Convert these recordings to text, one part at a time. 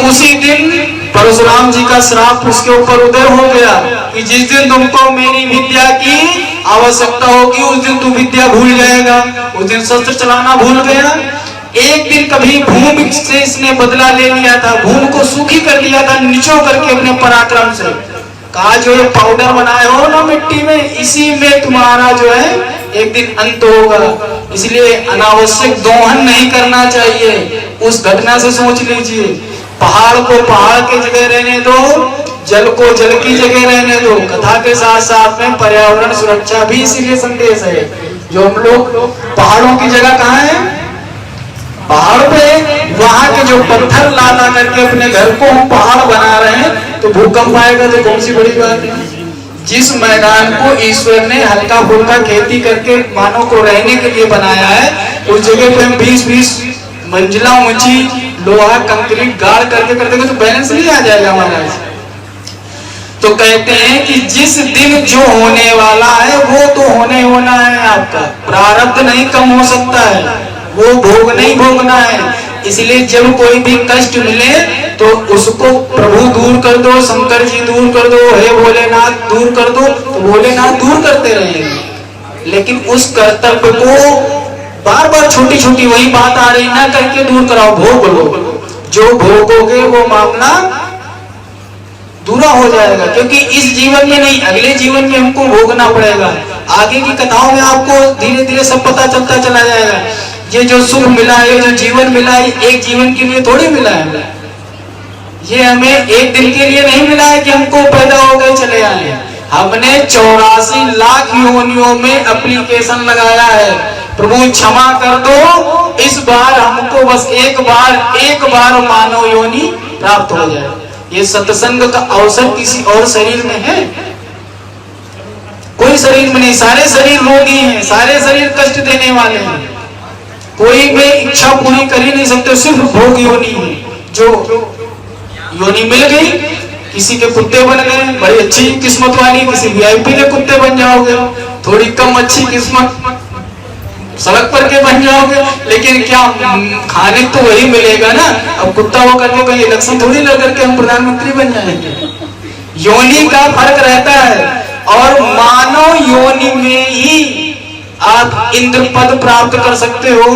उसी दिन परशुराम जी का श्राप उसके ऊपर उदय हो गया कि जिस दिन तुमको मेरी विद्या की आवश्यकता होगी उस दिन तू विद्या भूल जाएगा। उस दिन शस्त्र चलाना भूल गया। एक दिन कभी भूमि से इसने बदला ले लिया था, भूमि को सूखी कर लिया था निचो करके अपने पराक्रम से। कहा जो ये पाउडर बनाए हो ना मिट्टी में, इसी में तुम्हारा जो है एक दिन अंत होगा। इसलिए अनावश्यक दोहन नहीं करना चाहिए। उस घटना से सोच लीजिए, पहाड़ को पहाड़ की जगह रहने दो, जल को जल की जगह रहने दो। कथा के साथ साथ में पर्यावरण सुरक्षा भी इसीलिए संदेश है। जो हम लोग पहाड़ों की जगह कहाँ है, पहाड़ पे, वहां के जो पत्थर ला ला करके अपने घर को हम पहाड़ बना रहे हैं तो भूकंप आएगा तो कौन सी बड़ी बात है। जिस मैदान को ईश्वर ने हल्का फुल्का खेती करके मानव को रहने के लिए बनाया है, उस जगह पे हम 20-20 मंजिला ऊंची लोहा कंक्रीट गाड़ करके कर देंगे तो बैलेंस नहीं आ जाएगा हमारा। तो कहते हैं कि जिस दिन जो होने वाला है वो तो होने होना है। आपका प्रारब्ध नहीं कम हो सकता है, वो भोग नहीं भोगना है। इसलिए जब कोई भी कष्ट मिले तो उसको प्रभु दूर कर दो, शंकर जी दूर कर दो, हे भोलेनाथ दूर कर दो, तो भोलेनाथ दूर करते रहेंगे। लेकिन उस कर्तव्य को बार बार छोटी छोटी वही बात आ रही ना करके दूर कराओ, भोग लो। जो भोगोगे वो मामला दूरा हो जाएगा, क्योंकि इस जीवन में नहीं अगले जीवन में हमको भोगना पड़ेगा। आगे की कथाओं में आपको धीरे धीरे सब पता चलता चला जाएगा। ये जो सुख मिला है, जो जीवन मिला है, एक जीवन के लिए थोड़ी मिला है। ये हमें एक दिन के लिए नहीं मिला है कि हमको पैदा हो गए चले आए। हमने 84 लाख योनियों में एप्लीकेशन लगाया है, प्रभु क्षमा कर दो, इस बार हमको बस एक बार मानव योनि प्राप्त हो जाए। ये सत्संग का अवसर किसी और शरीर में है? कोई शरीर में नहीं। सारे शरीर रोगी हैं, सारे शरीर कष्ट देने वाले हैं। कोई भी इच्छा पूरी कर ही नहीं सकते, सिर्फ भोग योनि है। जो योनि मिल गई, किसी के कुत्ते बन गए, बड़ी अच्छी किस्मत वाली, किसी वीआईपी के कुत्ते बन जाओगे। थोड़ी कम अच्छी किस्मत, सड़क पर के बन जाओगे। लेकिन क्या खाने तो वही मिलेगा ना। अब कुत्ता हो करके कोई इलेक्शन थोड़ी लड़ करके हम प्रधानमंत्री बन जाएंगे। योनि का फर्क रहता है। और मानव योनि में ही आप इंद्र पद प्राप्त कर सकते हो,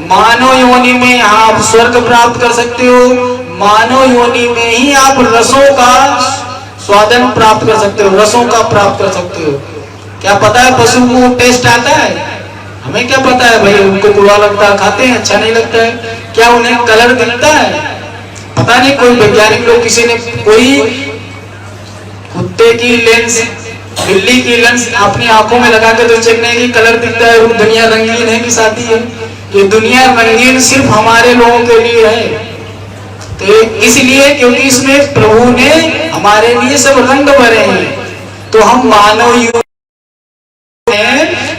मानव योनि में आप स्वर्ग प्राप्त कर सकते हो, मानव योनि में ही आप रसों का स्वादन प्राप्त कर सकते हो, रसों का प्राप्त कर सकते हो। क्या पता है पशु को टेस्ट आता है? हमें क्या पता है भाई, उनको बुरा लगता है, खाते हैं, अच्छा नहीं लगता है। क्या उन्हें कलर दिखता है? पता नहीं। कोई वैज्ञानिक लोग, किसी ने कोई कुत्ते की लेंस, बिल्ली की लेंस अपनी आंखों में लगा के तो चेक नहीं कि कलर दिखता है, दुनिया रंगीन है कि सादी है। ये दुनिया रंगीन सिर्फ हमारे लोगों के लिए है। तो इसलिए क्योंकि इसमें प्रभु ने हमारे लिए सब रंग भरे हैं। तो हम मानव युग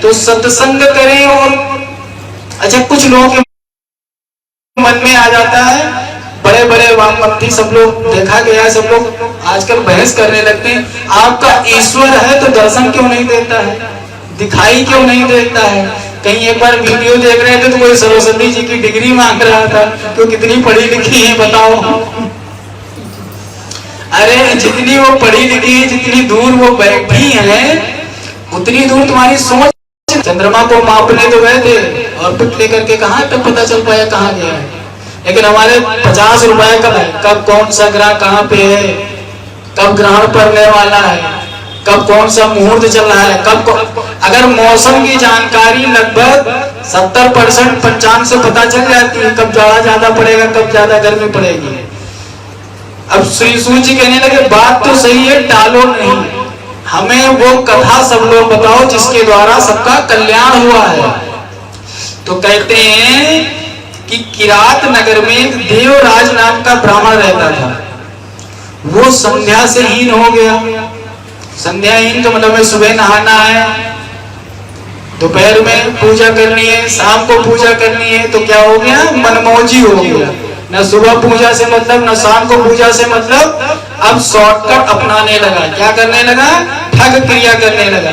तो सत्संग करें। और अच्छा, कुछ लोगों के मन में आ जाता है, बड़े बड़े वामपंथी सब लोग देखा गया है, सब लोग आजकल बहस करने लगते हैं, आपका ईश्वर है तो दर्शन क्यों नहीं देता है, दिखाई क्यों नहीं देता है। कहीं एक बार वीडियो देख रहे थे तो कोई सरस्वती जी की डिग्री मांग रहा था, तो कितनी पढ़ी लिखी है बताओ। अरे जितनी वो पढ़ी लिखी है, जितनी दूर वो बैठी है, उतनी दूर तुम्हारी सोच। चंद्रमा को मापने तो गए थे और पिट लेकर के कहाँ तक पता चल पाया कहाँ गया है। लेकिन हमारे 50 रुपए कब कौन सा ग्रह कहाँ पे है, कब ग्रहण पड़ने वाला है, कब कौन सा मुहूर्त चल रहा है, कब अगर मौसम की जानकारी लगभग 70% 55 से पता चल जाती है, कब जाड़ा ज्यादा पड़ेगा, कब ज्यादा गर्मी पड़ेगी। अब श्री सूर्य जी कहने लगे बात तो सही है, टालो नहीं, हमें वो कथा सब लोग बताओ जिसके द्वारा सबका कल्याण हुआ है। तो कहते हैं कि किरात नगर में एक देवराज नाम का ब्राह्मण रहता था। वो संध्या से हीन हो गया। संध्या हीन का मतलब सुबह नहाना है, दोपहर में पूजा करनी है, शाम को पूजा करनी है, तो क्या हो गया, मनमौजी हो गया। न सुबह पूजा से मतलब, न शाम को पूजा से मतलब। अब शॉर्टकट अपनाने लगा। क्या करने लगा, ठग क्रिया करने लगा।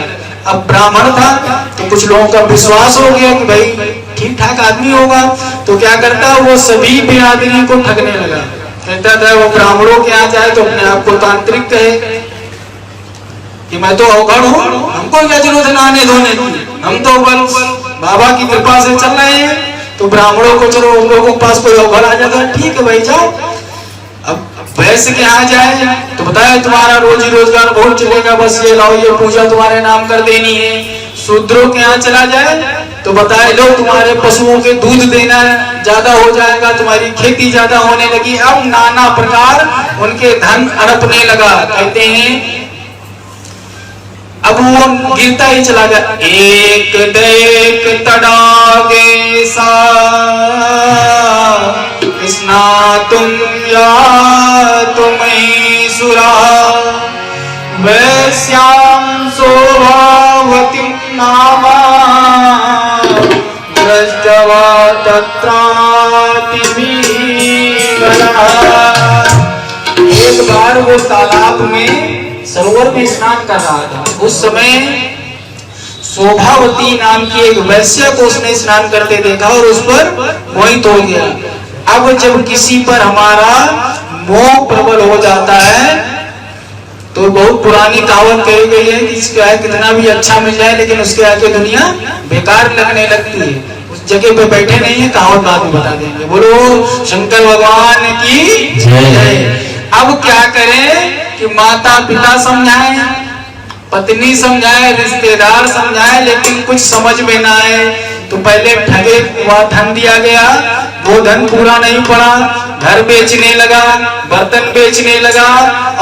अब ब्राह्मण था तो कुछ लोगों का विश्वास हो गया कि भाई ठीक ठाक आदमी होगा, तो क्या करता, वो सभी बिरादरी को ठगने लगा। कहता था वो ब्राह्मणों के यहाँ जाए तो अपने आप को तांत्रिक कहे कि मैं तो अवघड़ हूँ, हमको क्या जरूरत है नहाने धोने की, हम तो बस बाबा की कृपा से चल रहे हैं। तो ब्राह्मणों को चलो उन लोगों के पास कोई अवघड़ आ जाता है, ठीक है भाई जाओ। अब वैसे के यहाँ जाए तो बताया तुम्हारा रोजी रोजगार बहुत चलेगा, बस ये लाओ ये पूजा तुम्हारे नाम कर देनी है। शूद्रों के यहाँ चला जाए तो बताए लो तुम्हारे पशुओं के दूध देना ज्यादा हो जाएगा, तुम्हारी खेती ज्यादा होने लगी। अब नाना प्रकार उनके धन अड़पने लगा। कहते हैं अब वो गिरता ही चला गया। एक देख तड़ागे सा स्नातुम या तुम्हें सुरा वैश्याम शोभावतीं नामा दृष्टवा एक बार वो तालाब में सरोवर में स्नान कर रहा था। उस समय शोभावती नाम की एक वैश्य को उसने स्नान करते देखा और उस पर मोहित हो गया। अब जब किसी पर हमारा मोह प्रबल हो जाता है तो बहुत पुरानी कहावत कही गई है कि इसका कितना भी अच्छा मिल जाए लेकिन उसके आगे दुनिया बेकार लगने लगती है। उस जगह पे बैठे नहीं है, कहावत बाद में बता देंगे। बोलो शंकर भगवान की जय। अब क्या करें कि माता पिता समझाए, पत्नी समझाए, रिश्तेदार समझाए, लेकिन कुछ समझ में ना आए। तो पहले ठगे हुआ धन दिया गया, वो धन पूरा नहीं पड़ा, घर बेचने लगा, बर्तन बेचने लगा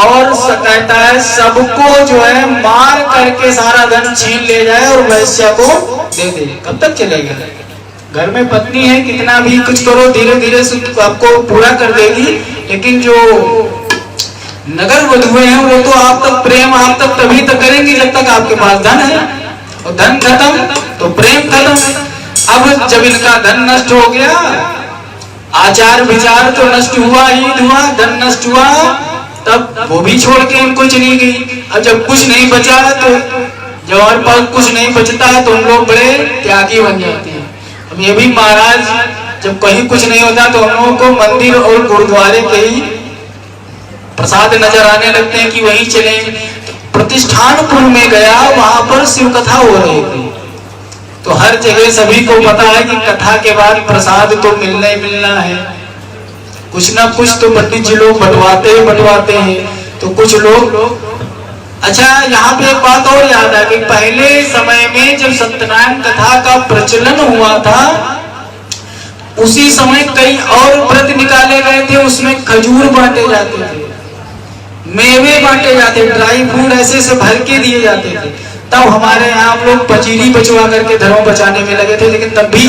और कहता है सबको जो है मार करके सारा धन छीन ले जाए और वैश्य को दे दे। कब तक चलेगा? घर में पत्नी है, कितना भी कुछ करो धीरे धीरे आपको पूरा कर देगी, लेकिन जो नगर वधुएं हैं वो तो आप तक प्रेम आप तक तभी तक करेंगी जब तक आपके पास धन है, और धन खत्म तो प्रेम खत्म। अब जब इनका धन नष्ट हो गया, आचार विचार तो नष्ट हुआ ही हुआ, धन नष्ट हुआ, तब वो भी छोड़ के इनको चली गई। अब जब कुछ नहीं बचा तो जब हमारे पास कुछ नहीं बचता है तो हम लोग बड़े त्यागी बन जाते हैं। अब ये भी महाराज जब कहीं कुछ नहीं होता तो हम लोगों को मंदिर और गुरुद्वारे के ही प्रसाद नजर आने लगते हैं कि वहीं चले। प्रतिष्ठानपुर में गया, वहां पर शिव कथा हो रही थी, तो हर जगह सभी को पता है कि कथा के बाद प्रसाद तो मिलना ही मिलना है, कुछ ना कुछ तो पंडित जी लोग बंटवाते हैं। तो कुछ लोग अच्छा यहाँ पे एक बात और याद है कि पहले समय में जब सत्यनारायण कथा का प्रचलन हुआ था उसी समय कई और व्रत निकाले गए थे, उसमें खजूर बांटे जाते थे, मेवे बांटे जाते, ड्राई फ्रूट ऐसे भर के दिए जाते थे। तब हमारे यहाँ हम लोग पचीरी बचवा करके धर्म बचाने में लगे थे, लेकिन तब भी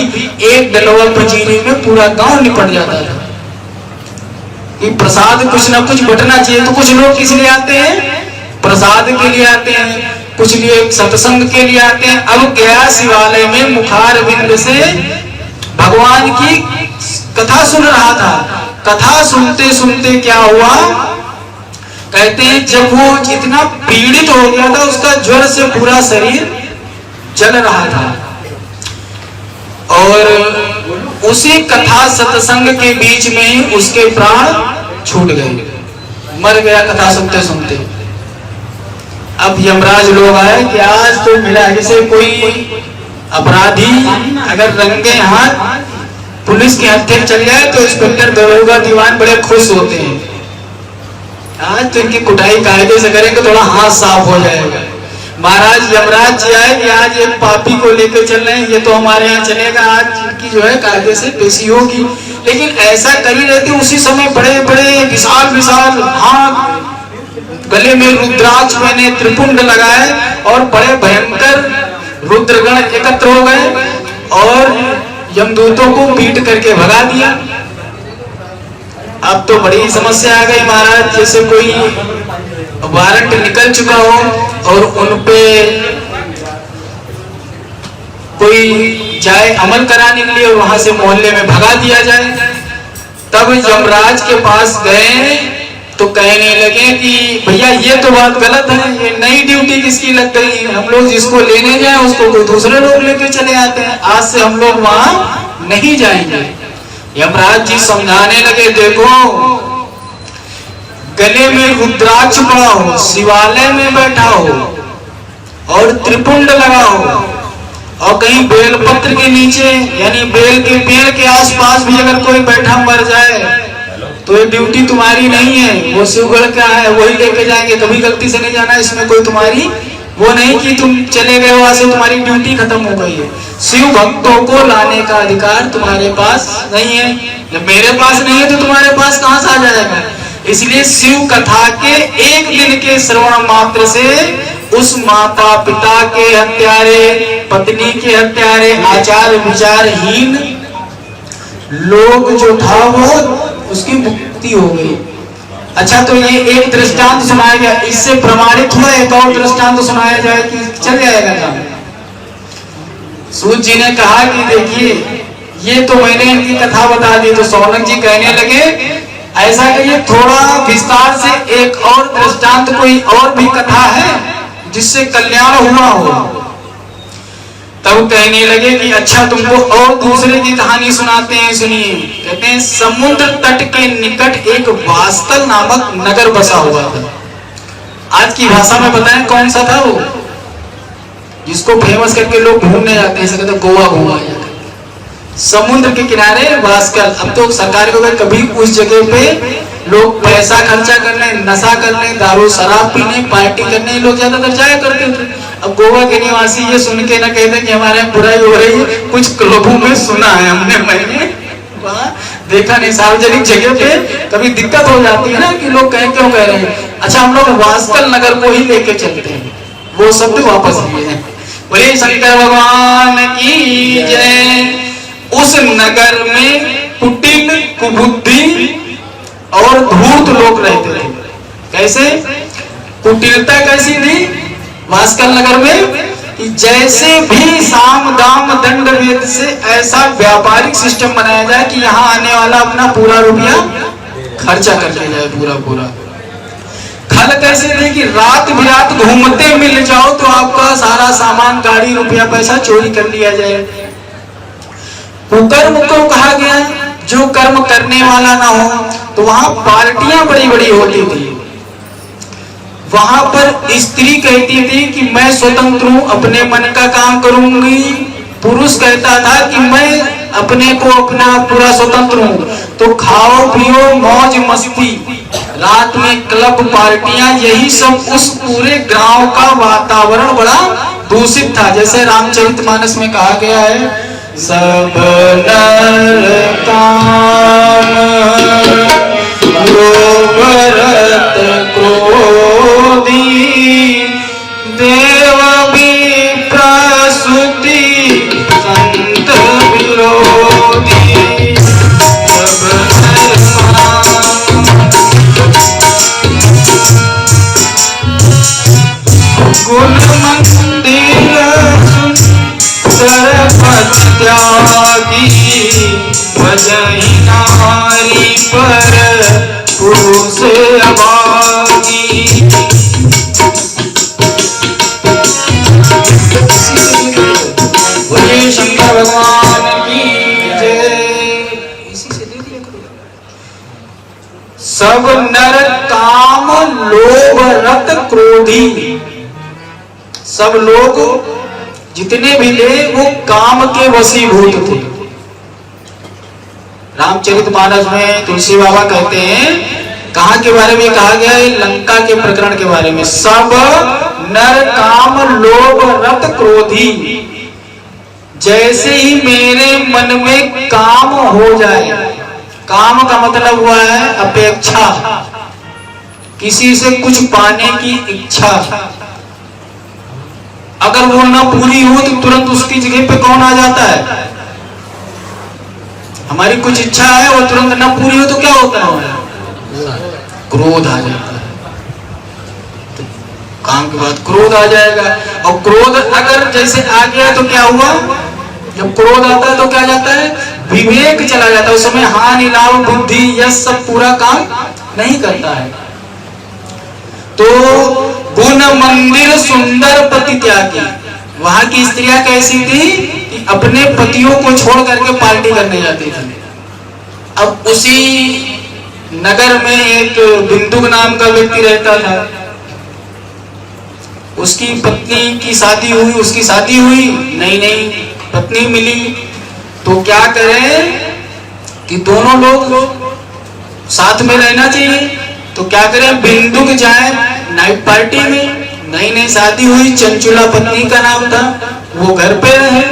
एक डलवा पचीरी में पूरा गांव निपट जाता था कि प्रसाद कुछ ना कुछ बटना चाहिए। तो कुछ लोग किस लिए आते हैं? प्रसाद के लिए आते हैं, कुछ लिए सत्संग के लिए आते हैं। अब गया शिवालय में मुखार बिंद से भगवान की कथा सुन रहा था। कथा सुनते सुनते क्या हुआ, कहते हैं जब वो इतना पीड़ित हो गया था, उसका ज्वर से पूरा शरीर जल रहा था, और उसी कथा सत्संग के बीच में ही उसके प्राण छूट गए, मर गया कथा सुनते सुनते। अब यमराज लोग आए कि आज तो मिला, जैसे कोई अपराधी अगर रंगे हाथ पुलिस के हत्थे चल जाए तो इंस्पेक्टर दरोगा दीवान बड़े खुश होते हैं, आज तो इनकी कुटाई कायदे से करेंगे, थोड़ा हाथ साफ हो जाएगा। महाराज यमराज जी आए कि आज एक पापी को लेकर चल रहे हैं, ये तो हमारे यहाँ चलेगा, आज इनकी जो है कायदे से पेशी होगी। लेकिन ऐसा कर ही रहते, उसी समय बड़े बड़े विशाल विशाल हाथ, गले में रुद्राक्ष पहने, त्रिपुंड लगाए और बड़े भयंकर रुद्रगण एकत्र हो गए और यमदूतों को पीट करके भगा दिया। अब तो बड़ी समस्या आ गई महाराज, जैसे कोई वारंट निकल चुका हो और उनपे कोई जाए अमल कराने के लिए और वहां से मोहल्ले में भगा दिया जाए। तब यमराज के पास गए तो कहने लगे कि भैया ये तो बात गलत है, ये नई ड्यूटी किसकी लग गई, हम लोग जिसको लेने जाए उसको कोई दूसरे लोग लेके चले आते हैं, आज से हम लोग वहां नहीं जाएंगे। यमराज जी समझाने लगे, देखो रुद्राक्ष पड़ा हो, शिवालय में बैठा हो और त्रिपुंड लगा हो और कहीं बेलपत्र के नीचे यानी बेल के पेड़ के आसपास भी अगर कोई बैठा मर जाए तो ये ड्यूटी तुम्हारी नहीं है, वो शिवगढ़ का है, वही लेके जाएंगे, कभी गलती से नहीं जाना। इसमें कोई तुम्हारी वो नहीं कि तुम चले गए वहां से तुम्हारी ड्यूटी खत्म हो गई है। शिव भक्तों को लाने का अधिकार तुम्हारे पास नहीं है। जब मेरे पास नहीं है तो तुम्हारे पास कहां से आ जाएगा। इसलिए शिव कथा के एक दिन के श्रवण मात्र से उस माता पिता के हत्यारे, पत्नी के हत्यारे, आचार विचारहीन लोग जो था वो उसकी मुक्ति हो गई। अच्छा, तो ये एक दृष्टांत सुनाया गया, इससे प्रमाणित हुआ एक और दृष्टांत सुनाया जाए कि चल जाएगा काम। सूत जी ने कहा कि देखिए ये तो मैंने इनकी कथा बता दी, तो सौनक जी कहने लगे ऐसा करिए थोड़ा विस्तार से एक और दृष्टांत, कोई और भी कथा है जिससे कल्याण हुआ हो। तब कहने लगे कि अच्छा तुमको और दूसरे की कहानी सुनाते हैं, सुनिए। कहते हैं समुद्र तट के निकट एक वास्कल नामक नगर बसा हुआ था। आज की भाषा में बताएं कौन सा था वो, जिसको फेमस करके लोग घूमने जाते हैं, कहते गोवा घूमा जाता है। समुद्र के किनारे वास्कल। अब तो सरकार को कभी उस जगह पे लोग पैसा खर्चा करने, नशा करने, दारू शराब पीने, पार्टी करने लोग ज्यादातर जाया करते थे। अब गोवा के निवासी ये सुन के ना कहते कि हमारे यहाँ बुराई हो रही है, कुछ क्लबों में सुना है हमने, मैंने देखा नहीं। सार्वजनिक जगह पे कभी दिक्कत हो जाती है ना कि लोग क्यों कह रहे हैं। अच्छा, हम लोग वास्कल नगर को ही लेके चलते हैं, वो शब्द वापस लिए हैं। बोले शंकर भगवान की जय। उस नगर में कुटिल, कुबुद्धि और धूर्त लोग रहते थे। कैसे? कुटिलता कैसी थी वास्कल नगर में कि जैसे भी साम दाम दंड भेद से ऐसा व्यापारिक सिस्टम बनाया जाए कि यहाँ आने वाला अपना पूरा रुपया खर्चा करके जाए, पूरा। खल कैसे थे कि रात बिरात घूमते मिल जाओ तो आपका सारा सामान, गाड़ी, रुपया, पैसा चोरी कर लिया जाए। कुकर्म को कहा गया जो कर्म करने वाला ना हो, तो वहां पार्टियां बड़ी बड़ी होती थी। वहां पर स्त्री कहती थी कि मैं स्वतंत्र हूं, अपने मन का काम करूंगी। पुरुष कहता था कि मैं अपने को अपना पूरा स्वतंत्र हूं। तो खाओ पियो मौज मस्ती, रात में क्लब पार्टियां, यही सब उस पूरे गांव का वातावरण बड़ा दूषित था। जैसे रामचरितमानस में कहा गया है, सब नर काम लोभ रत क्रोधी, देव विप्रस्तुति संत विरोधी। सब नर गुण मंदिर सरपत त्यागी, भजहि नारी पर पुरुष अभागी। बोलिए शंकर भगवान की जय। सब नर काम लोभ रत क्रोधी, सब लोग जितने भी थे वो काम के वशीभूत थे। रामचरितमानस में तुलसी बाबा कहते हैं, कहाँ के बारे में कहा गया है? लंका के प्रकरण के बारे में। सब नर काम लोभ रत क्रोधी, जैसे ही मेरे मन में काम हो जाए, काम का मतलब हुआ है अपेक्षा, किसी से कुछ पाने की इच्छा, अगर वो ना पूरी हो तो तुरंत उसकी जगह पे कौन आ जाता है? हमारी कुछ इच्छा है, वो तुरंत ना पूरी हो तो क्या होता है? क्रोध आ जाता है। तो काम के बाद क्रोध आ जाएगा, और क्रोध अगर जैसे आ गया तो क्या हुआ? जब क्रोध आता है तो क्या जाता है? विवेक चला जाता है। उस समय हानि लाभ बुद्धि यह सब पूरा काम नहीं करता है। तो गुण मंदिर सुंदर पति त्यागी, वहां की स्त्रियां कैसी थी कि अपने पतियों को छोड़ करके पार्टी करने जाती थी। अब उसी नगर में एक बिंदु नाम का व्यक्ति रहता था। उसकी पत्नी की शादी हुई, उसकी शादी हुई, नई पत्नी मिली, तो क्या करें कि दोनों लोग साथ में रहना चाहिए। तो क्या करें, बिंदुक जाए नाइट पार्टी में। नई शादी हुई, चंचुला पत्नी का नाम था, वो घर पे रहे।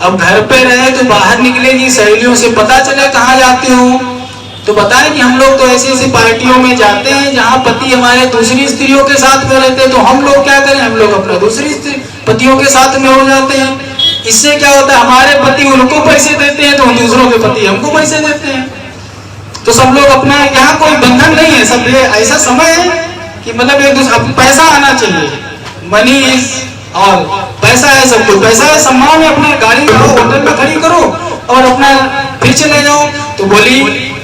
अब घर पे रहे तो बाहर निकलेगी, सहेलियों से पता चले कहाँ जाते हो, तो बताएं कि हम लोग तो ऐसी ऐसी पार्टियों में जाते हैं जहाँ पति हमारे दूसरी स्त्रियों के साथ में रहते हैं। तो हम लोग क्या करें, हम लोग अपना दूसरी पतियों के साथ में हो जाते हैं। इससे क्या होता है, हमारे पति उनको पैसे देते हैं तो दूसरों के पति हमको पैसे देते हैं। तो सब लोग अपना, यहाँ कोई बंधन नहीं है, सब ऐसा समय है कि मतलब एक दूसरा पैसा आना चाहिए, मनी इज ऑल, पैसा है सब कुछ, पैसा है, सम्मान है, अपना गाड़ी करो, होटल में खड़ी करो और अपना फिर चले जाओ। तो बोली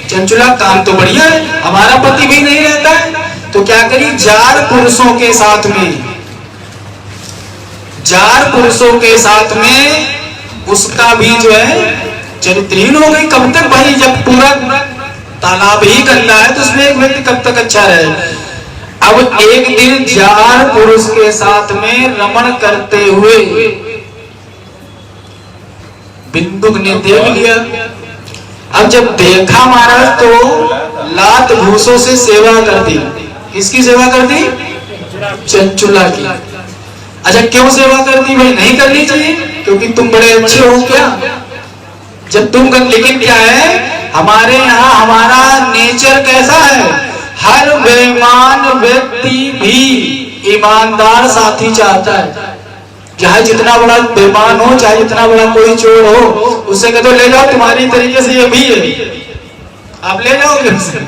चंचुला काम तो बढ़िया है, हमारा पति भी नहीं रहता है, तो क्या करी, जार पुरुषों के साथ में उसका भी जो है चरित्रहीन हो गई। कब तक भाई, जब पूरा तालाब ही गंदा है तो उसमें एक व्यक्ति कब तक अच्छा रहे। अब एक दिन जार पुरुष के साथ में रमण करते हुए बिंदुक ने देख लिया। अब जब देखा महाराज तो लात घूसों से सेवा कर दी। किसकी सेवा कर दी, चंचुला की। अच्छा क्यों सेवा कर दी भाई, नहीं करनी चाहिए क्योंकि तुम बड़े अच्छे हो क्या, जब तुम कर, लेकिन क्या है हमारे यहाँ हमारा नेचर कैसा है, हर बेईमान व्यक्ति भी ईमानदार साथी चाहता है। चाहे जितना बड़ा बेईमान हो, चाहे जितना बड़ा कोई चोर हो, उससे कह दो ले जाओ, तुम्हारी तरीके से ये भी है, आप ले जाओगे उसे।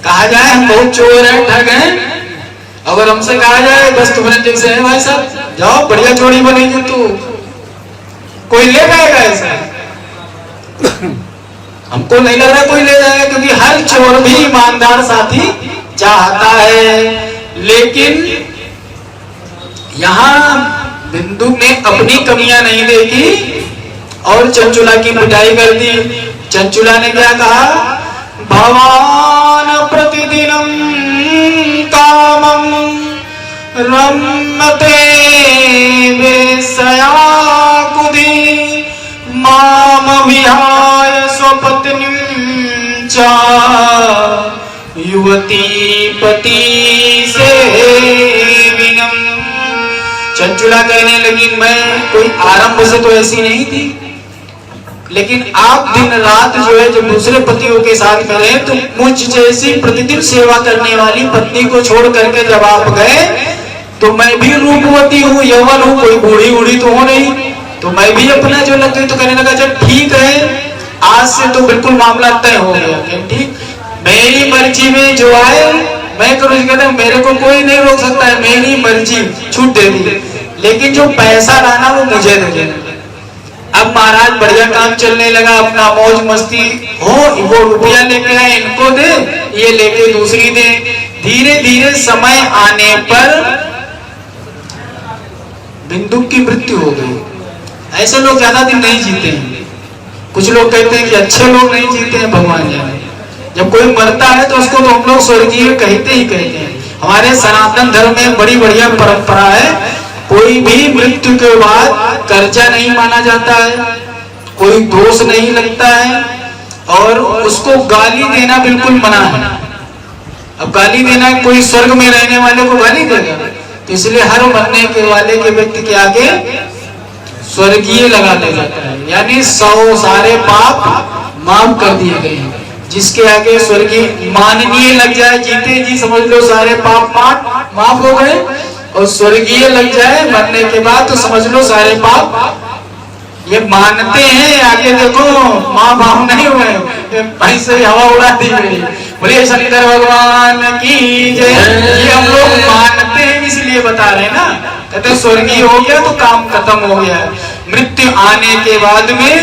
कहा जाए हम बहुत चोर हैं, ठग हैं, अगर हमसे कहा जाए बस तुम्हारे जैसे है भाई साहब, जाओ बढ़िया चोरी बनेगी, तो कोई ले जाएगा ऐसा? हमको नहीं लग रहा कोई ले जाएगा, क्योंकि हर चोर भी ईमानदार साथी चाहता है। लेकिन यहाँ बिंदु ने अपनी कमियां नहीं देखी और चंचुला की पिटाई कर दी। चंचुला ने क्या कहा, भवान प्रतिदिनम कामम रमते वेश्या कुदी माम विहाय स्वपत्नीं चा युवती पति सेविनम। चंचुला कहने लगी मैं कोई आरंभ से तो ऐसी नहीं थी, लेकिन आप दिन रात जो है जब दूसरे पतियों के साथ में रहे तो मुझ जैसी प्रतिदिन सेवा करने वाली पत्नी को छोड़ करके जब आप गए तो मैं भी रूपवती हूँ, यौवन हूँ, कोई बूढ़ी बूढ़ी तो हो नहीं, तो मैं भी अपना जो लग गई। तो कहने लगा जब ठीक है, आज से तो बिल्कुल मामला तय हो गया, ठीक, मेरी मर्जी में जो आए मैं करूँ, कहते मेरे को कोई नहीं रोक सकता है, मेरी मर्जी, छूट दे दी, लेकिन जो पैसा लाना वो मुझे दे देना। अब महाराज बढ़िया काम चलने लगा, अपना मौज मस्ती हो, वो रुपया लेके आए इनको दे, ये लेके दूसरी दे। धीरे धीरे समय आने पर बिंदु की मृत्यु हो गई। ऐसे लोग ज्यादा दिन नहीं जीते हैं। कुछ लोग कहते हैं कि अच्छे लोग नहीं जीते हैं, भगवान जाने। जब कोई मरता है तो उसको तो हम लोग स्वर्गीय कहते ही कहते हैं। हमारे सनातन धर्म में बड़ी बढ़िया परंपरा है, कोई भी मृत्यु के बाद कर्जा नहीं माना जाता है, कोई दोष नहीं लगता है, और उसको गाली देना बिल्कुल मना है। अब गाली देना, कोई स्वर्ग में रहने वाले को गाली देगा, तो इसलिए हर मरने के वाले के व्यक्ति के आगे स्वर्गीय लगा दिया जाता है, यानी 100 सारे पाप माफ कर दिए गए हैं। जिसके आगे स्वर्गीय माननीय लग जाए, जीते जी समझ लो सारे पाप माफ हो गए, और स्वर्गीय लग जाए मरने के बाद तो समझ लो सारे पाप, ये मानते हैं। आगे देखो माँ बाप नहीं हुए, ऐसे ही हवा उड़ा दी गई। बोलिए शंकर भगवान की जय। ये हम लोग मानते हैं इसलिए बता रहे हैं ना, कहते स्वर्गीय हो गया तो काम खत्म हो गया। मृत्यु आने के बाद में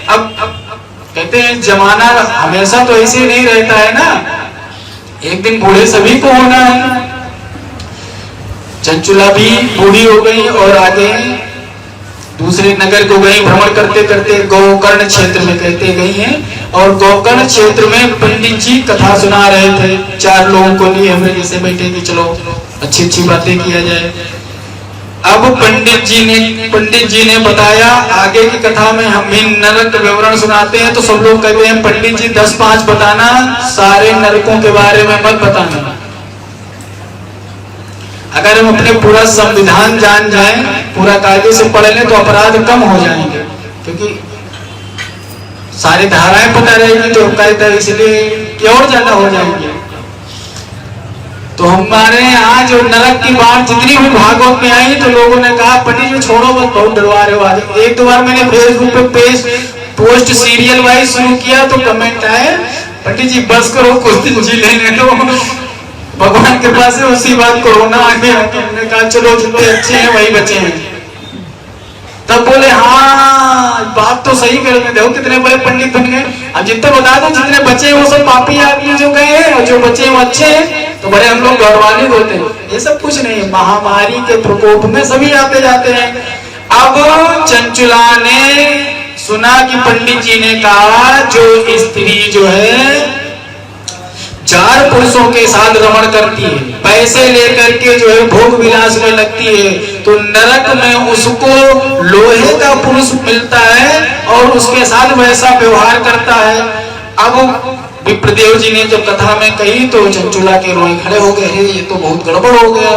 अब कहते हैं जमाना हमेशा तो ऐसे नहीं रहता है ना, एक दिन बूढ़े सभी को होना है। चंचुला भी बूढ़ी हो गई और आगे दूसरे नगर को गई, भ्रमण करते करते गोकर्ण क्षेत्र में कहते गई हैं, और गोकर्ण क्षेत्र में पंडित जी कथा सुना रहे थे 4 लोगों को लिए हमें जैसे बैठे कि चलो अच्छी अच्छी बातें किया जाए। अब पंडित जी ने बताया, आगे की कथा में हम भी नरक विवरण सुनाते हैं तो सब लोग कहते हैं पंडित जी 10-5 बताना, सारे नरकों के बारे में मत बताना। अगर हम अपने पूरा संविधान जान जाएं, पूरा कायदे से पढ़ लें तो अपराध कम हो जाएंगे, क्योंकि सारी धाराएं पता रहेगी तो कायदा इसलिए कि और ज्यादा हो जाएंगे। तो हमारे यहाँ जो नरक की बात जितनी भी भागवत में आई तो लोगों ने कहा पंडित जी छोड़ो मत, बहुत डरवा रहे हो। आज 1-2 बार मैंने फेसबुक पे पोस्ट सीरियल वाइज शुरू किया तो कमेंट आए पंडित जी बस करो, कुछ दिन जी लेने दो, भगवान के पास है उसी बात कोरोना आ गया। हमने कहा चलो जितने अच्छे हैं वही बचे हैं। तब बोले हाँ बात तो सही कर रहे, देखो कितने बड़े पंडित बन गए। अब जितने बता दो जितने बचे हैं वो सब पापी आदमी जो गए हैं, और जो बचे हैं वो अच्छे हैं, तो बड़े हम लोग गौरवान्वित होते हैं। ये सब कुछ नहीं है, महामारी के प्रकोप में सभी आते जाते हैं। अब चंचुला ने सुना कि पंडित जी ने कहा जो स्त्री जो है 4 पुरुषों के साथ रमण करती है, पैसे लेकर के जो है भोग विलास में लगती है, तो नरक में उसको लोहे का पुरुष मिलता है और उसके साथ वैसा व्यवहार करता है। अब विप्रदेव जी ने जब कथा में कही तो चंचुला के रोए खड़े हो गए, ये तो बहुत गड़बड़ हो गया।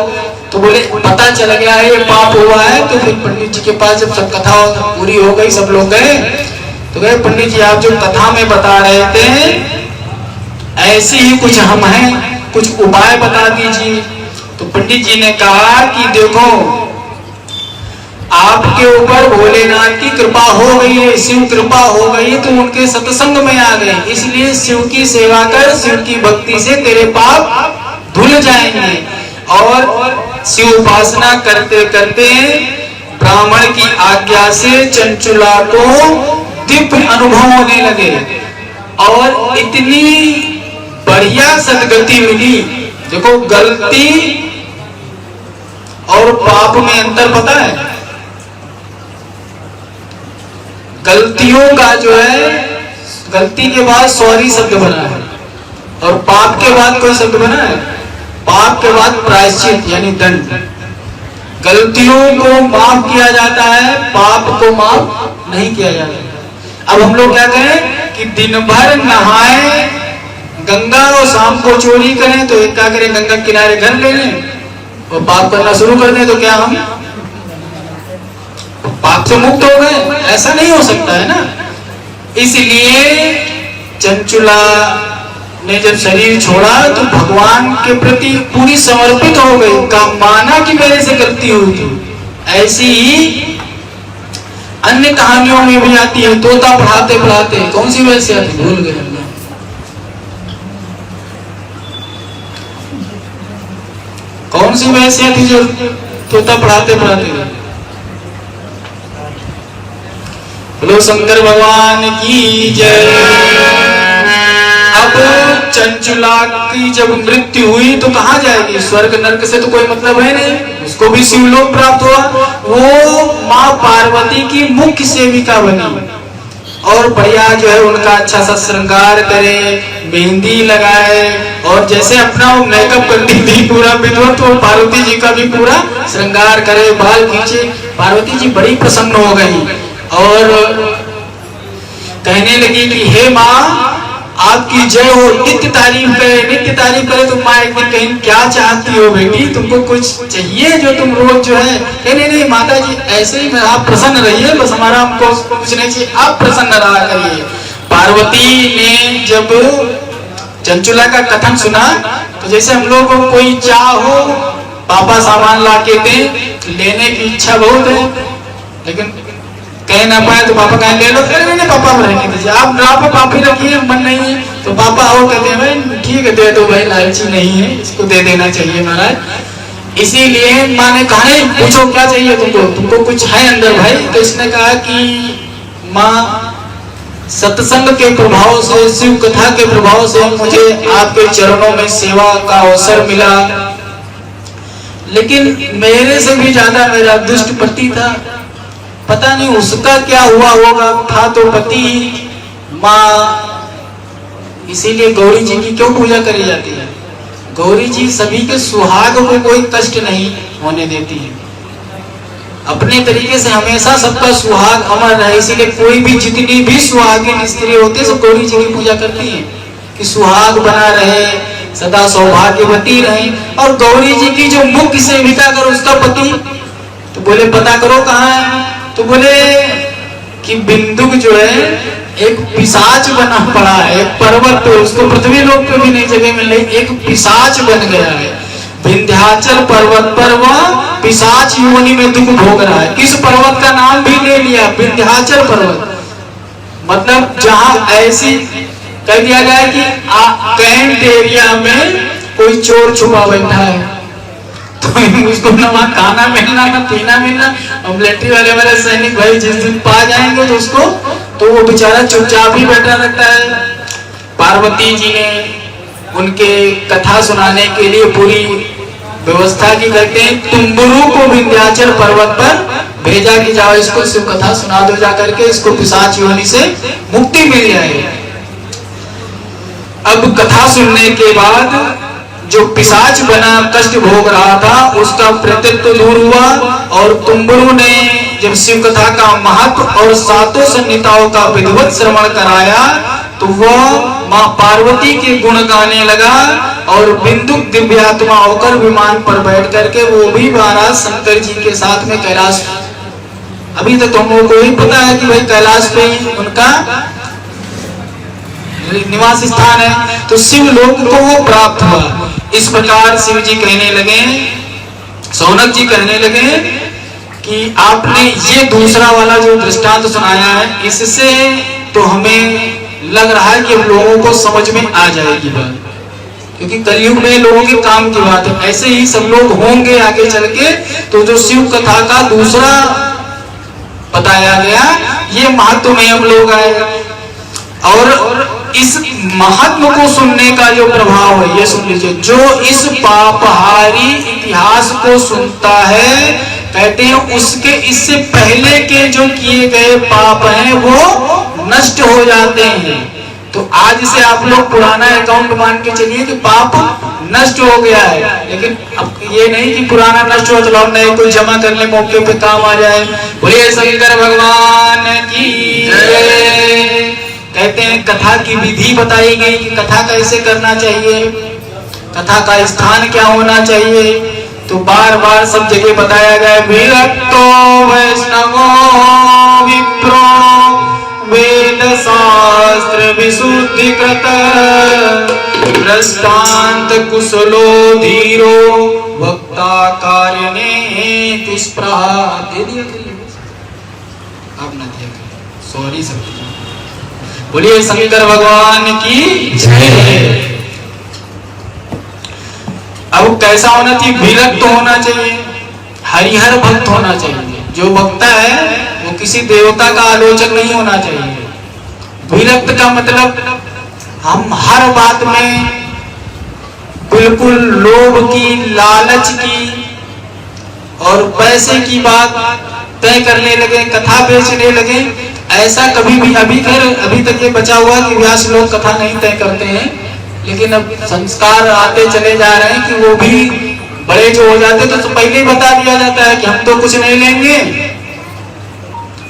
तो बोले पता चल गया है ये पाप हुआ है। तो फिर पंडित जी के पास जब सब कथा पूरी हो गई, सब लोग गए तो गए पंडित जी आप जो कथा में बता रहे थे ऐसे ही कुछ हम हैं, कुछ उपाय बता दीजिए। तो पंडित जी ने कहा कि देखो आपके ऊपर भोलेनाथ की कृपा हो गई है, शिव कृपा हो गई है, तो उनके सत्संग में आ गए, इसलिए शिव की सेवा कर, शिव की भक्ति से तेरे पाप धुल जाएंगे। और शिव उपासना करते करते ब्राह्मण की आज्ञा से चंचुला को दिव्य अनुभव होने लगे और इतनी बढ़िया सदगति मिली। देखो गलती और पाप में अंतर पता है? गलतियों का जो है, गलती के बाद सॉरी शब्द बना है और पाप के बाद कोई शब्द बना है? पाप के बाद प्रायश्चित यानी दंड। गलतियों को माफ किया जाता है, पाप को माफ नहीं किया जाता। अब हम लोग क्या करें कि दिन भर नहाए गंगा और शाम को चोरी करें, तो एक क्या करें गंगा किनारे घर ले लें और पाप करना शुरू कर दें, तो क्या हम पाप से मुक्त हो गए? ऐसा नहीं हो सकता है ना। इसलिए चंचुला ने जब शरीर छोड़ा तो भगवान के प्रति पूरी समर्पित हो गई, का माना कि मेरे से गलती हुई थी। ऐसी ही अन्य कहानियों में भी आती है, तोता पढ़ाते पढ़ाते, कौन सी वैसे आती भूल गए, कौन सी वैसे थी जो तोता पढ़ाते पढ़ाते? बोलो शंकर भगवान की जय। अब चंचुला की जब मृत्यु हुई तो कहाँ जाएगी? स्वर्ग नरक से तो कोई मतलब है नहीं, उसको भी शिवलोक प्राप्त हुआ। वो माँ पार्वती की मुख्य सेविका बनी और बढ़िया जो है उनका अच्छा सा श्रृंगार करे, मेहंदी लगाए और जैसे अपना वो मेकअप करती थी पूरा विद्वत, तो पार्वती जी का भी पूरा श्रृंगार करे, बाल खींचे। पार्वती जी बड़ी प्रसन्न हो गई और कहने लगी कि हे माँ आपकी जय हो, नित्य तारीफ करे। तो माँ एक दिन कहीं क्या चाहती हो बेटी, तुमको कुछ चाहिए जो तुम रोज जो है? नहीं माता जी ऐसे ही आप प्रसन्न रहिए, बस हमारा हमको कुछ नहीं चाहिए, आप प्रसन्न रहा करिए। पार्वती ने जब चंचुला का कथन सुना तो जैसे हम लोग को कोई चाह हो, पापा सामान ला के दे, लेने की इच्छा बहुत है लेकिन कह ना पाए तो पापा कहें ले लो, नहीं पापा रहने दीजिए, आप पापी रखिए, मन नहीं है तो पापा हो कहते हैं भाई ठीक है दे दो भाई, लालची नहीं है, इसको दे देना चाहिए महाराज। इसीलिए माँ ने कहा नहीं पूछो क्या चाहिए तुमको कुछ है अंदर भाई? तो इसने कहा कि माँ सत्संग के प्रभाव से, शिव कथा के प्रभाव से मुझे आपके चरणों में सेवा का अवसर मिला, लेकिन मेरे से भी ज्यादा मेरा दुष्ट पति था, पता नहीं उसका क्या हुआ होगा, था तो पति माँ। इसीलिए गौरी जी की क्यों पूजा करी जाती है? गौरी जी सभी के सुहाग को कोई कष्ट नहीं होने देती है, अपने तरीके से हमेशा सबका सुहाग अमर रहे। इसीलिए कोई भी जितनी भी सुहागिन स्त्री होती है सब गौरी जी की पूजा करती हैं कि सुहाग बना रहे, सदा सौभाग्यवती रहे। और गौरी जी की जो मुख्य सेविका अगर उसका पति, तो बोले पता करो कहाँ है, तो बोले कि बिंदुक जो है एक पिशाच बना पड़ा है एक पर्वत पे, उसको पृथ्वी लोक पे भी नहीं जगह मिल रही, एक पिशाच बन गया है विंध्याचल पर्वत पर, वह पिशाच योनि में दुख भोग रहा है। किस पर्वत का नाम भी ले लिया, विंध्याचल पर्वत। मतलब जहां ऐसी कह दिया गया कि कैंट एरिया में कोई चोर छुपा बैठा है, तो उसको ना वहां खाना मिलना ना पीना मिलना। मिलिट्री वाले मेरे सैनिक भाई जिस दिन पा जाएंगे तो उसको, तो वो बेचारा चुपचाप ही बैठा रहता है। पार्वती जी ने उनके कथा सुनाने के लिए पूरी व्यवस्था की करते हैं, तुम्बुरु को विंध्याचल पर्वत पर भेजा कि जाओ इसको शिव कथा सुना दो, जाकर के इसको पिशाच योनि से मुक्ति मिल जाए। अब कथा सुनने के बाद जो पिशाच बना कष्ट भोग रहा था उसका प्रतित्व दूर हुआ, और तुम्बुरु ने जब शिव कथा का महत्व और सातों संहिताओं का विधिवत श्रवण कराया तो वह मां पार्वती के गुण गाने लगा, और बिंदुक दिव्यात्मा होकर विमान पर बैठ करके वो भी महाराज शंकर जी के साथ में कैलाश। अभी तक तो हम लोगों को ही पता है कि भाई कैलाश पे ही उनका निवास स्थान है, तो शिव लोक को वो प्राप्त हुआ। इस प्रकार शिव जी कहने लगे, सौनक जी कहने लगे कि आपने ये दूसरा वाला जो दृष्टांत सुनाया है इससे तो हमें लग रहा है कि हम लोगों को समझ में आ जाएगी बात, क्योंकि कलयुग में लोगों के काम की बात है, ऐसे ही सब लोग होंगे आगे चल के। तो जो शिव कथा का दूसरा बताया गया ये महत्व में हम लोग आए, और इस महत्व को सुनने का जो प्रभाव है ये सुन लीजिए। जो इस पापहारी इतिहास को सुनता है कहते हैं उसके इससे पहले के जो किए गए पाप हैं वो नष्ट हो जाते हैं। तो आज से आप लोग पुराना अकाउंट मान के चलिए कि पाप नष्ट हो गया है, लेकिन अब ये नहीं कि पुराना नष्ट हो तो नए कोई जमा करने मौके पे काम आ जाए। बोलिए शंकर भगवान की जय। कहते हैं कथा की विधि बताई गई कि कथा कैसे करना चाहिए, कथा का स्थान क्या होना चाहिए, तो बार बार सब जगह बताया गया। विरक्तो वैष्णवो विप्रो वेद शास्त्र विशुद्धि कृत दृष्टांत कुशलो धीरो वक्ता कार्यने दुष्प्रहा। दे दिया आप ना दिया, सॉरी सब। बोलिए शंकर भगवान की जय। अब कैसा होना चाहिए, विरक्त होना चाहिए, हरिहर भक्त होना चाहिए। जो वक्ता है वो किसी देवता का आलोचक नहीं होना चाहिए। विरक्त का मतलब हम हर बात में बिल्कुल लोभ की, लालच की और पैसे की बात तय करने लगे, कथा बेचने लगे। ऐसा कभी भी अभी तक ये बचा हुआ कि व्यास लोग कथा नहीं तय करते हैं, लेकिन अब संस्कार आते चले जा रहे हैं कि वो भी बड़े जो हो जाते तो पहले ही बता दिया जाता है कि हम तो कुछ नहीं लेंगे,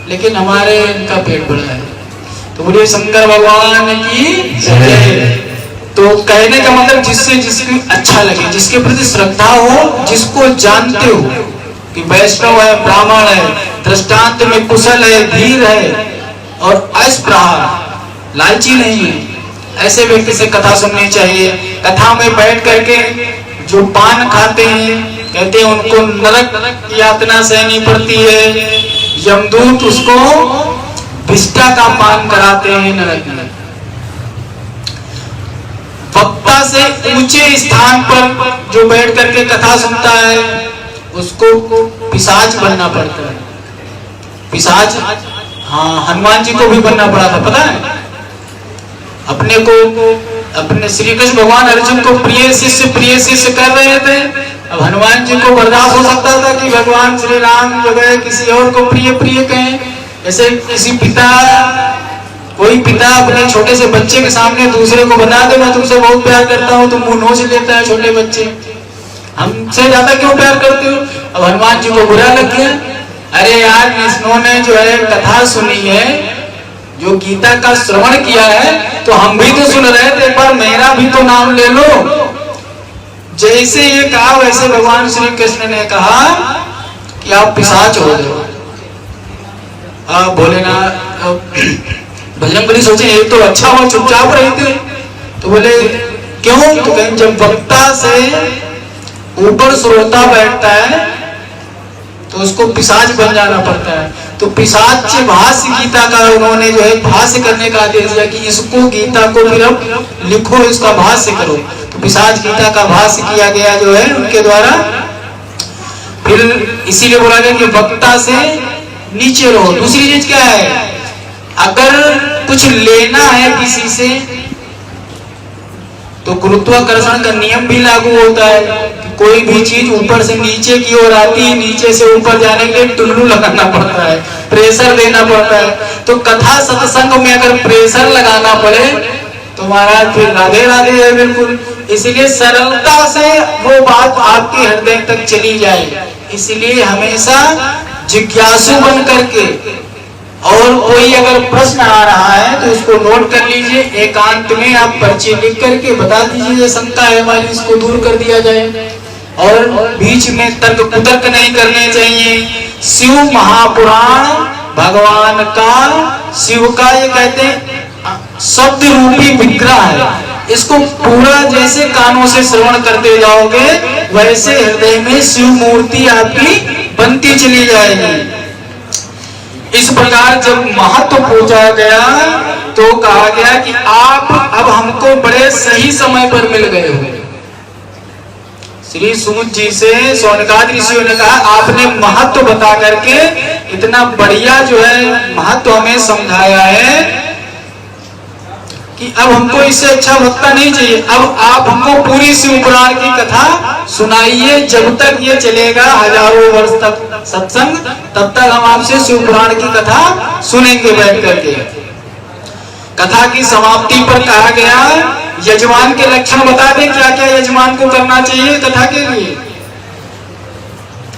लेकिन हमारे इनका पेट बड़ा है। तो बोलिए शंकर भगवान की जय। तो कहने का मतलब जिससे जिसकी अच्छा लगे, जिसके प्रति श्रद्धा हो, जिसको जानते हो कि वैष्णव है, ब्राह्मण है, दृष्टांत में कुशल है, धीर है और अस्पृहा, लालची नहीं है, ऐसे व्यक्ति से कथा सुननी चाहिए। कथा में बैठ करके जो पान खाते हैं कहते हैं उनको नरक यातना सहनी पड़ती है, यमदूत उसको विष्टा का पान कराते हैं नरक में। वक्ता से ऊंचे स्थान पर जो बैठ करके कथा सुनता है उसको पिशाच बनना पड़ता है। पिशाच, हाँ, हनुमान जी को भी बनना पड़ा था, पता है? अपने श्री कृष्ण भगवान अर्जुन को प्रिय शिष्य कर रहे थे, अब हनुमान जी को बर्दाश्त हो सकता था कि भगवान श्री राम जो है किसी और को प्रिय प्रिय कहें। जैसे किसी पिता, कोई पिता अपने छोटे से बच्चे के सामने दूसरे को बता दे मैं तुमसे बहुत प्यार करता हूँ, तो मुंह नोच लेता है छोटे बच्चे, हमसे ज्यादा क्यों प्यार करते हो। अब हनुमान जी को बुरा लग गया, अरे यार इन्होंने जो है कथा सुनी है, जो गीता का श्रवण किया है, तो हम भी तो सुन रहे थे, एक बार मेरा भी तो नाम ले लो। जैसे ये कहा वैसे भगवान श्री कृष्ण ने कहा कि आप पिशाच हो जाओ। आप भोलेनाथ बजरंगबली सोचे ये तो अच्छा हुआ चुपचाप रहे थे, तो बोले क्यों, तो कहीं जब वक्ता से ऊपर श्रोता बैठता है तो उसको पिशाच बन जाना पड़ता है। तो पिशाच भाष्य गीता का उन्होंने जो है भाष्य करने का आदेश दिया कि इसको गीता को फिर अब लिखो, इसका भाष्य करो। तो पिशाच गीता का भाष्य किया गया जो है उनके द्वारा। फिर इसीलिए बोला गया कि वक्ता से नीचे रहो। दूसरी चीज क्या है, अगर कुछ लेना है किसी से तो गुरुत्वाकर्षण का नियम भी लागू होता है। कोई भी चीज ऊपर से नीचे की ओर आती है, नीचे से ऊपर जाने के लिए टुल्लू लगाना पड़ता है, प्रेशर देना पड़ता है। तो कथा सत्संग में अगर प्रेशर लगाना पड़े तो महाराज फिर राधे राधे है बिल्कुल। इसलिए सरलता से वो बात आपके हृदय तक चली जाए। इसलिए हमेशा जिज्ञासु बन करके, और कोई अगर प्रश्न आ रहा है तो उसको नोट कर लीजिए, एकांत में आप पर्ची लिख करके बता दीजिए ये शंका है हमारी, इसको दूर कर दिया जाए। और बीच में तर्क कुतर्क नहीं करने चाहिए। शिव महापुराण भगवान का, शिव का ये कहते हैं शब्द रूपी विग्रह है, इसको पूरा जैसे कानों से श्रवण करते जाओगे वैसे हृदय में शिव मूर्ति आपकी बनती चली जाएगी। इस प्रकार जब महत्व पूछा गया तो कहा गया कि आप अब हमको बड़े सही समय पर मिल गए हो। श्री सूत जी से सौनकादि ऋषियों ने कहा आपने महत्व बता करके इतना बढ़िया जो है महत्व हमें समझाया है कि अब हमको इससे अच्छा वक्ता नहीं चाहिए। अब आप हमको पूरी शिव पुराण की कथा सुनाइए, जब तक ये चलेगा हजारों वर्ष तक सत्संग, तब तक हम आपसे शिव पुराण की कथा सुनेंगे बैठ करके। कथा की समाप्ति पर कहा गया यजमान के लक्षण बता दें, क्या क्या यजमान को करना चाहिए कथा के लिए।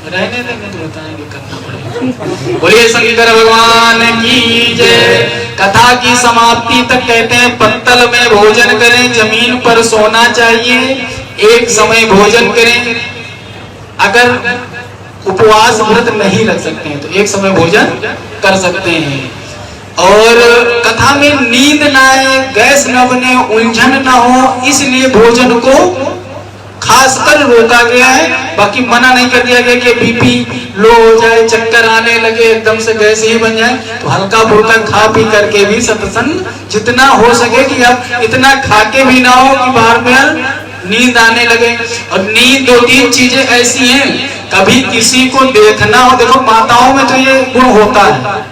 रहने देंगे तो बताएंगे, करना पड़ेगा। बोलिए शंकर भगवान की जय। कथा की समाप्ति तक कहते हैं पत्तल में भोजन करें, जमीन पर सोना चाहिए, एक समय भोजन करें। अगर उपवास व्रत नहीं रख सकते हैं तो एक समय भोजन कर सकते हैं। और कथा में नींद ना आए, गैस न बने, उलझन ना हो, इसलिए भोजन को खासकर रोका गया है। बाकी मना नहीं कर दिया गया कि बीपी लो हो जाए, चक्कर आने लगे, एकदम से गैस ही बन जाए, तो हल्का फुल्का खा पी करके भी सत्संग जितना हो सके कि अब इतना खा के भी ना हो कि बार बार नींद आने लगे। और नींद दो तीन चीजें ऐसी हैं, कभी किसी को देखना हो, देखो माताओं में तो ये गुण होता है,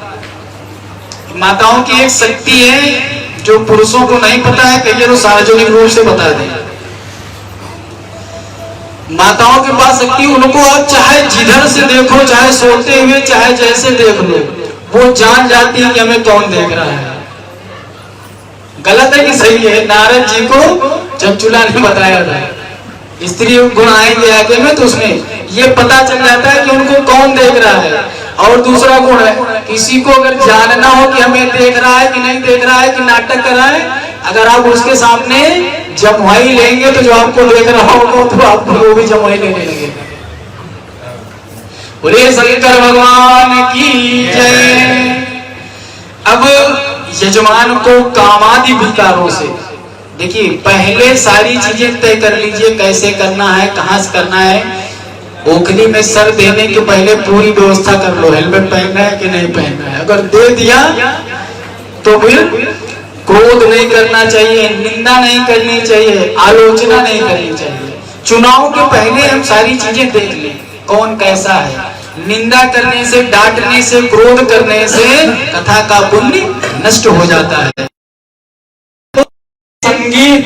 माताओं की एक शक्ति है जो पुरुषों को नहीं पता है, कहिए तो सार्वजनिक रूप से बता दें। माताओं के पास शक्ति, उनको आप चाहे जिधर से देखो, चाहे सोते हुए, चाहे जैसे देख लो, वो जान जाती है कि हमें कौन देख रहा है। गलत है कि सही है? नारद जी को चंचुला ने बताया था, स्त्री गुण आएंगे आगे में, तो उसमें ये पता चल जाता है कि उनको कौन देख रहा है। और दूसरा गुण है, किसी को अगर जानना हो कि हमें देख रहा है कि नहीं देख रहा है, कि नाटक कर रहा है, अगर आप उसके सामने जमुआई लेंगे तो जो आपको देख रहा होगा तो आपको वो भी जमुआई लेने लगेगा। बोले शंकर भगवान की जय। अब यजमान को कामादि विकारों से, देखिए पहले सारी चीजें तय कर लीजिए, कैसे करना है, कहां से करना है। ओखली में सर देने के पहले पूरी व्यवस्था कर लो, हेलमेट पहनना है कि नहीं पहनना है। अगर दे दिया तो फिर क्रोध नहीं करना चाहिए, निंदा नहीं करनी चाहिए, आलोचना नहीं करनी चाहिए। चुनाव के पहले हम सारी चीजें देख लें कौन कैसा है। निंदा करने से, डांटने से, क्रोध करने से कथा का पुण्य नष्ट हो जाता है। संगीत